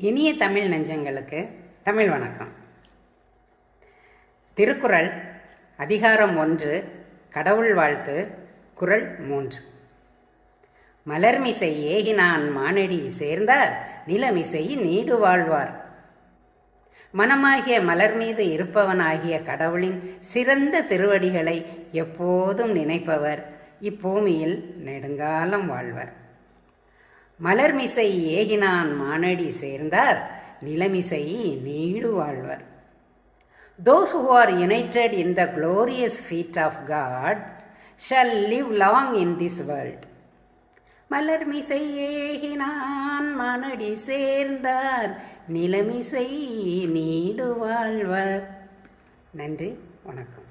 இனிய தமிழ் நெஞ்சங்களுக்கு தமிழ் வணக்கம். திருக்குறள் அதிகாரம் 1, கடவுள் வாழ்த்து, குறள் 3. மலர்மிசை ஏகினான் மானடி சேர்ந்தார் நிலமிசை நீடு வாழ்வார். மனமாகிய மலர் மீது இருப்பவனாகிய கடவுளின் சிறந்த திருவடிகளை எப்போதும் நினைப்பவர் இப்பூமியில் நெடுங்காலம் வாழ்வர். மலர்மிசை ஏகினான் மானடி சேர்ந்தார் நிலமிசை need வாழ்வர். Those who are united in the glorious feet of God shall live long in this world. மலர்மிசை ஏகினான் மானடி சேர்ந்தார் நிலமிசை நீடு வாழ்வர். நன்றி, வணக்கம்.